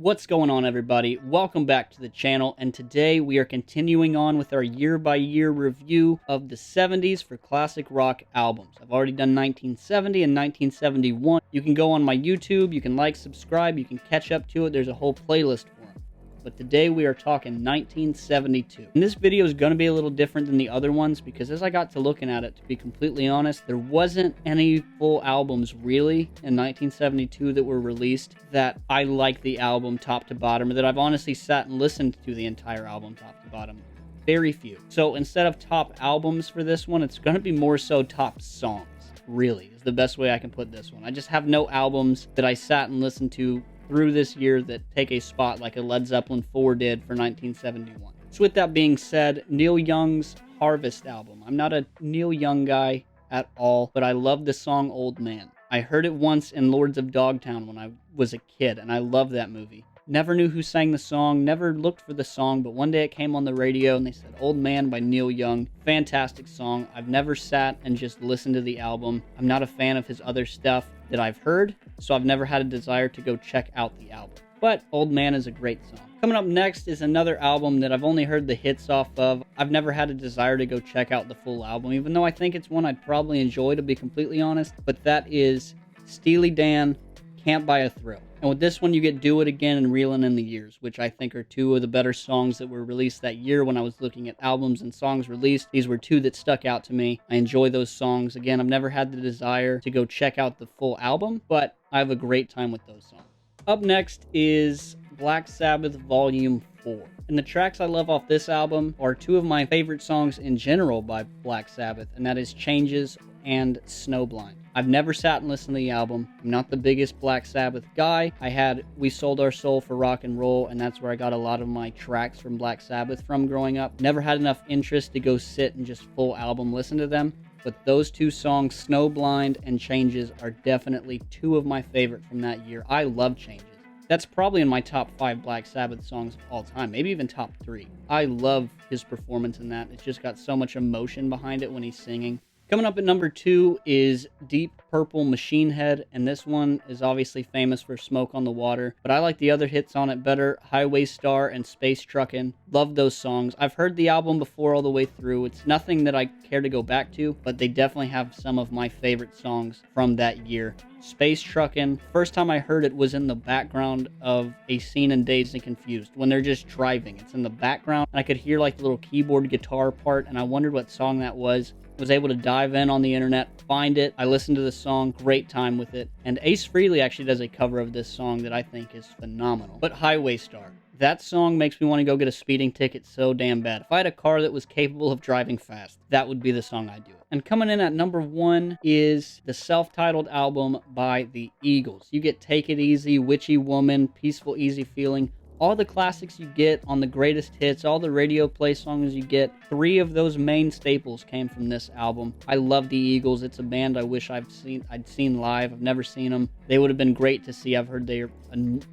What's going on, everybody? Welcome back to the channel, and today we are continuing on with our year-by-year review of the 70s for classic rock albums. I've already done 1970 and 1971. You can go on my YouTube, you can like, subscribe, you can catch up to it. There's a whole playlist for them. But today we are talking 1972. And this video is going to be a little different than the other ones because as I got to looking at it, to be completely honest, there wasn't any full albums really in 1972 that were released that I like the album top to bottom, or that I've honestly sat and listened to the entire album top to bottom. Very few. So instead of top albums for this one, it's going to be more so top songs, really, is the best way I can put this one. I just have no albums that I sat and listened to through this year that take a spot like a Led Zeppelin 4 did for 1971. So with that being said, Neil Young's Harvest album. I'm not a Neil Young guy at all, but I love the song Old Man. I heard it once in Lords of Dogtown when I was a kid, and I love that movie. Never knew who sang the song, never looked for the song, but one day it came on the radio and they said Old Man by Neil Young. Fantastic song. I've never sat and just listened to the album. I'm not a fan of his other stuff that I've heard, so I've never had a desire to go check out the album. But Old Man is a great song. Coming up next is another album that I've only heard the hits off of. I've never had a desire to go check out the full album, even though I think it's one I'd probably enjoy, to be completely honest. But that is Steely Dan, Can't Buy a Thrill. And with this one, you get Do It Again and Reelin' in the Years, which I think are two of the better songs that were released that year when I was looking at albums and songs released. These were two that stuck out to me. I enjoy those songs. Again, I've never had the desire to go check out the full album, but I have a great time with those songs. Up next is Black Sabbath Volume 4. And the tracks I love off this album are two of my favorite songs in general by Black Sabbath, and that is Changes and Snowblind. I've never sat and listened to the album. I'm not the biggest Black Sabbath guy. I had We Sold Our Soul for Rock and Roll, and that's where I got a lot of my tracks from Black Sabbath from growing up. Never had enough interest to go sit and just full album listen to them. But those two songs, Snowblind and Changes, are definitely two of my favorite from that year. I love Changes. That's probably in my top 5 Black Sabbath songs of all time, maybe even top 3. I love his performance in that. It's just got so much emotion behind it when he's singing. Coming up at number 2 is Deep Purple Machine Head, and this one is obviously famous for Smoke on the Water, but I like the other hits on it better, Highway Star and Space Truckin'. Love those songs. I've heard the album before all the way through. It's nothing that I care to go back to, but they definitely have some of my favorite songs from that year. Space Truckin', first time I heard it was in the background of a scene in Dazed and Confused, when they're just driving. It's in the background, and I could hear like the little keyboard guitar part, and I wondered what song that was. Was able to dive in on the internet, find it. I listened to the song, great time with it. And Ace Frehley actually does a cover of this song that I think is phenomenal. But Highway Star, that song makes me want to go get a speeding ticket so damn bad. If I had a car that was capable of driving fast, that would be the song I'd do. And coming in at number 1 is the self-titled album by the Eagles. You get Take It Easy, Witchy Woman, Peaceful Easy Feeling. All the classics you get on the greatest hits, all the radio play songs you get, 3 of those main staples came from this album. I love the Eagles. It's a band I wish I'd seen live. I've never seen them. They would have been great to see. I've heard they're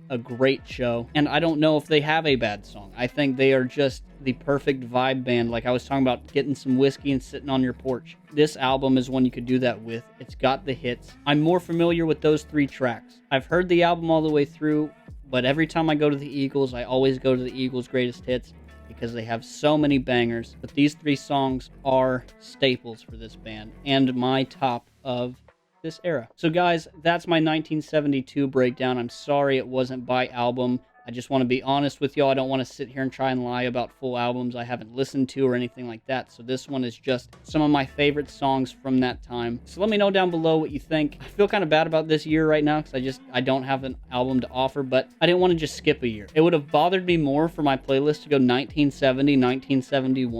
a great show. And I don't know if they have a bad song. I think they are just the perfect vibe band. Like I was talking about getting some whiskey and sitting on your porch. This album is one you could do that with. It's got the hits. I'm more familiar with those 3 tracks. I've heard the album all the way through, but every time I go to the Eagles, I always go to the Eagles' greatest hits because they have so many bangers. But these 3 songs are staples for this band and my top of this era. So guys, that's my 1972 breakdown. I'm sorry it wasn't by album. I just want to be honest with y'all. I don't want to sit here and try and lie about full albums I haven't listened to or anything like that. So this one is just some of my favorite songs from that time. So let me know down below what you think. I feel kind of bad about this year right now because I don't have an album to offer, but I didn't want to just skip a year. It would have bothered me more for my playlist to go 1970, 1971,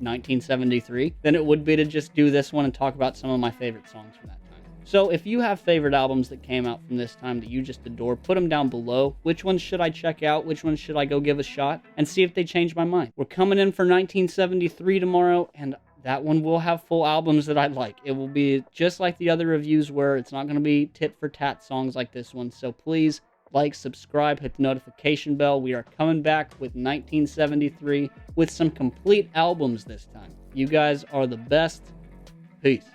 1973 than it would be to just do this one and talk about some of my favorite songs from that time. So if you have favorite albums that came out from this time that you just adore, put them down below. Which ones should I check out? Which ones should I go give a shot? And see if they change my mind. We're coming in for 1973 tomorrow, and that one will have full albums that I like. It will be just like the other reviews where it's not going to be tit-for-tat songs like this one. So please like, subscribe, hit the notification bell. We are coming back with 1973 with some complete albums this time. You guys are the best. Peace.